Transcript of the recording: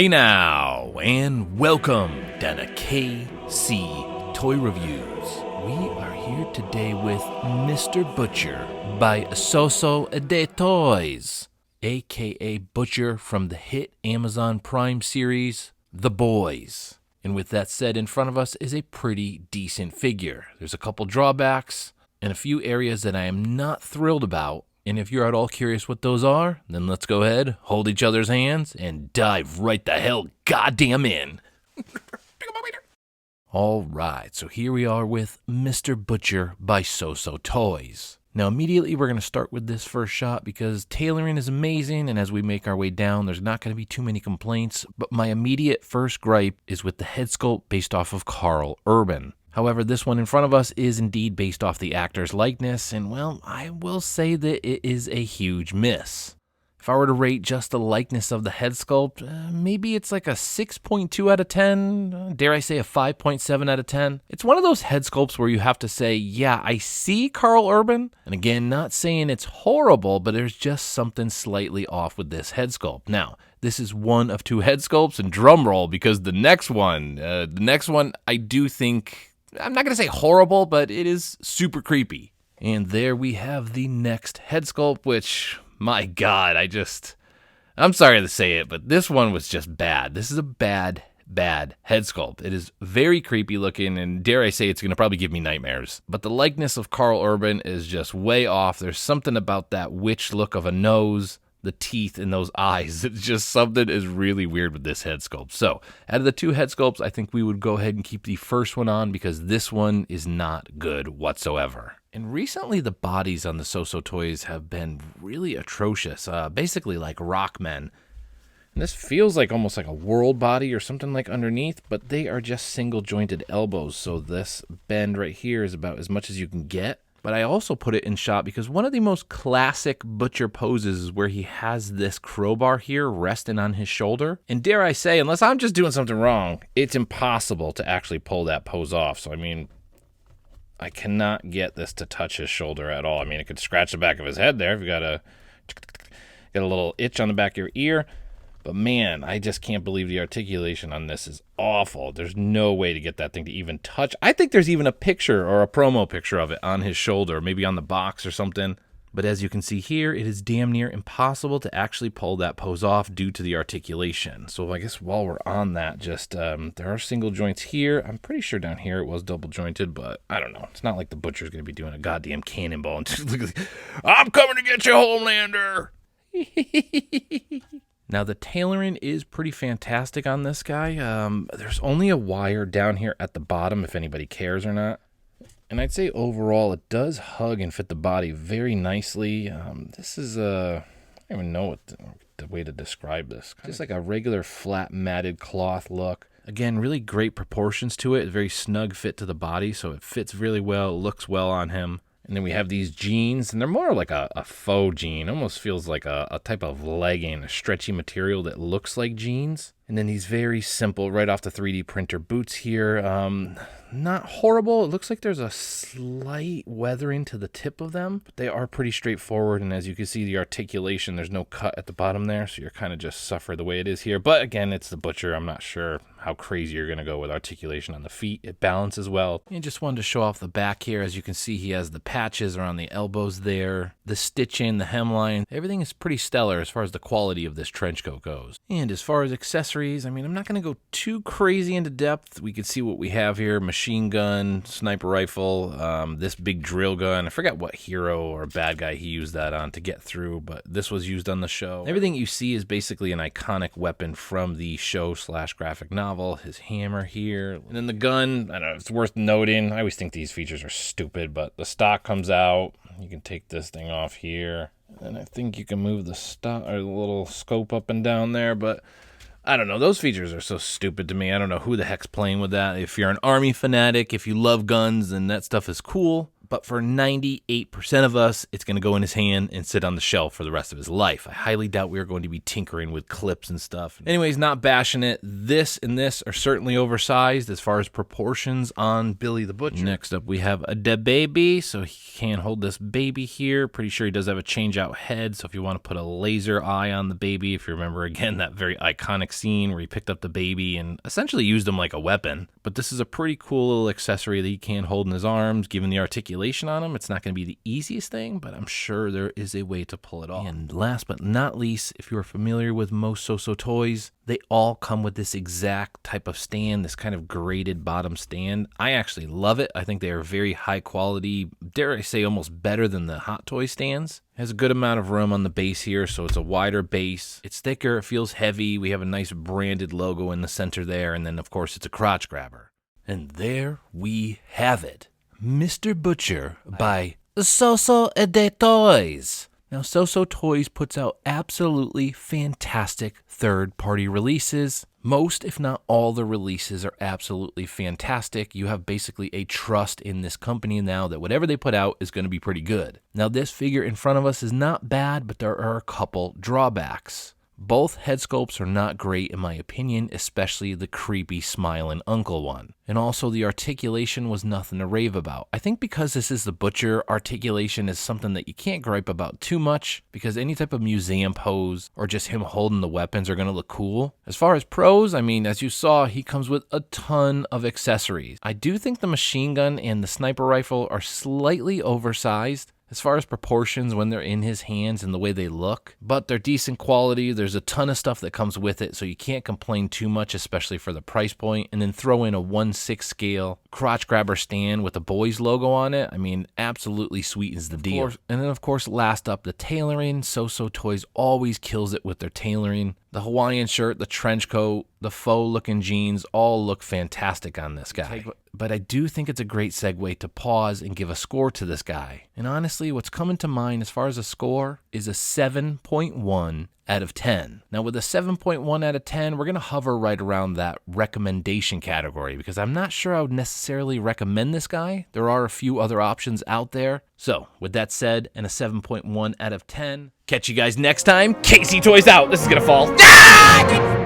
Hey now, and welcome down to KC Toy Reviews. We are here today with Mr. Butcher by SooSoo de Toys, aka Butcher from the hit Amazon Prime series, The Boys. And with that said, in front of us is a pretty decent figure. There's a couple drawbacks and a few areas that I am not thrilled about. And if you're at all curious what those are, then let's go ahead, hold each other's hands, and dive right the hell goddamn in. All right, so here we are with Mr. Butcher by SooSoo Toys. Now, immediately we're going to start with this first shot because tailoring is amazing, and as we make our way down, there's not going to be too many complaints. But my immediate first gripe is with the head sculpt based off of Karl Urban. However, this one in front of us is indeed based off the actor's likeness, and well, I will say that it is a huge miss. If I were to rate just the likeness of the head sculpt, maybe it's like a 6.2 out of 10, dare I say a 5.7 out of 10. It's one of those head sculpts where you have to say, yeah, I see Karl Urban, and again, not saying it's horrible, but there's just something slightly off with this head sculpt. Now, this is one of two head sculpts, and drum roll, because the next one I do think, I'm not going to say horrible, but it is super creepy. And there we have the next head sculpt, which, my God, I'm sorry to say it, but this one was just bad. This is a bad head sculpt. It is very creepy looking, and dare I say it's going to probably give me nightmares. But the likeness of Karl Urban is just way off. There's something about that witch look of a nose, the teeth in those eyes. It's just something is really weird with this head sculpt. So out of the two head sculpts, I think we would go ahead and keep the first one on because this one is not good whatsoever. And recently the bodies on the SooSoo toys have been really atrocious, basically like rock men. And this feels like almost like a world body or something like underneath, but they are just single jointed elbows. So this bend right here is about as much as you can get. But I also put it in shot because one of the most classic Butcher poses is where he has this crowbar here resting on his shoulder. And dare I say, unless I'm just doing something wrong, it's impossible to actually pull that pose off. So, I mean, I cannot get this to touch his shoulder at all. I mean, it could scratch the back of his head there if you got a little itch on the back of your ear. But man, I just can't believe the articulation on this is awful. There's no way to get that thing to even touch. I think there's even a picture or a promo picture of it on his shoulder, maybe on the box or something. But as you can see here, it is damn near impossible to actually pull that pose off due to the articulation. So I guess while we're on that, just there are single joints here. I'm pretty sure down here it was double jointed, but I don't know. It's not like the Butcher's going to be doing a goddamn cannonball. And I'm coming to get you, Homelander! Now, the tailoring is pretty fantastic on this guy. There's only a wire down here at the bottom if anybody cares or not. And I'd say overall it does hug and fit the body very nicely. This is I don't even know what the way to describe this. Just like a regular flat matted cloth look. Again, really great proportions to it. A very snug fit to the body, so it fits really well, looks well on him. And then we have these jeans, and they're more like a faux jean. Almost feels like a type of legging, a stretchy material that looks like jeans. And then these very simple, right off the 3D printer boots here. Not horrible. It looks like there's a slight weathering to the tip of them. But they are pretty straightforward, and as you can see, the articulation, there's no cut at the bottom there, so you're kind of just suffer the way it is here. But again, it's the Butcher. I'm not sure how crazy you're going to go with articulation on the feet. It balances well. And just wanted to show off the back here. As you can see, he has the patches around the elbows there, the stitching, the hemline. Everything is pretty stellar as far as the quality of this trench coat goes. And as far as accessories, I mean, I'm not going to go too crazy into depth. We can see what we have here. Machine gun, sniper rifle, this big drill gun. I forget what hero or bad guy he used that on to get through, but this was used on the show. Everything you see is basically an iconic weapon from the show/graphic novel. His hammer here. And then the gun, I don't know, it's worth noting. I always think these features are stupid, but the stock comes out. You can take this thing off here. And I think you can move the stock or the little scope up and down there, but I don't know. Those features are so stupid to me. I don't know who the heck's playing with that. If you're an army fanatic, if you love guns, then that stuff is cool. but for 98% of us, it's going to go in his hand and sit on the shelf for the rest of his life. I highly doubt we are going to be tinkering with clips and stuff. Anyways, not bashing it. This and this are certainly oversized as far as proportions on Billy the Butcher. Next up, we have a dead baby, so he can't hold this baby here. Pretty sure he does have a change-out head, so if you want to put a laser eye on the baby, if you remember, again, that very iconic scene where he picked up the baby and essentially used him like a weapon. But this is a pretty cool little accessory that he can hold in his arms. Given the articulation on him, it's not going to be the easiest thing, but I'm sure there is a way to pull it off. And last but not least, if you're familiar with most SooSoo toys, they all come with this exact type of stand, this kind of graded bottom stand. I actually love it. I think they are very high quality, dare I say almost better than the Hot Toy stands. It has a good amount of room on the base here, so it's a wider base. It's thicker, it feels heavy. We have a nice branded logo in the center there, and then of course it's a crotch grabber. And there we have it. Mr. Butcher by SooSoo Toys. Now, SooSoo Toys puts out absolutely fantastic third-party releases. Most, if not all, the releases are absolutely fantastic. You have basically a trust in this company now that whatever they put out is going to be pretty good. Now, this figure in front of us is not bad, but there are a couple drawbacks. Both head sculpts are not great in my opinion, especially the creepy smiling uncle one. And also the articulation was nothing to rave about. I think because this is the Butcher, articulation is something that you can't gripe about too much because any type of museum pose or just him holding the weapons are going to look cool. As far as pros, I mean, as you saw, he comes with a ton of accessories. I do think the machine gun and the sniper rifle are slightly oversized as far as proportions when they're in his hands and the way they look, but they're decent quality. There's a ton of stuff that comes with it, so you can't complain too much, especially for the price point. And then throw in a 1/6 scale crotch grabber stand with the boys logo on it. I mean, absolutely sweetens the deal. And then of course, last up, the tailoring. SooSoo Toys always kills it with their tailoring. The Hawaiian shirt, the trench coat, the faux looking jeans all look fantastic on this guy. But I do think it's a great segue to pause and give a score to this guy. And honestly, what's coming to mind as far as a score is a 7.1 out of 10. Now with a 7.1 out of 10, we're going to hover right around that recommendation category because I'm not sure I would necessarily recommend this guy. There are a few other options out there. So with that said, and a 7.1 out of 10, catch you guys next time. KC Toys out. This is going to fall.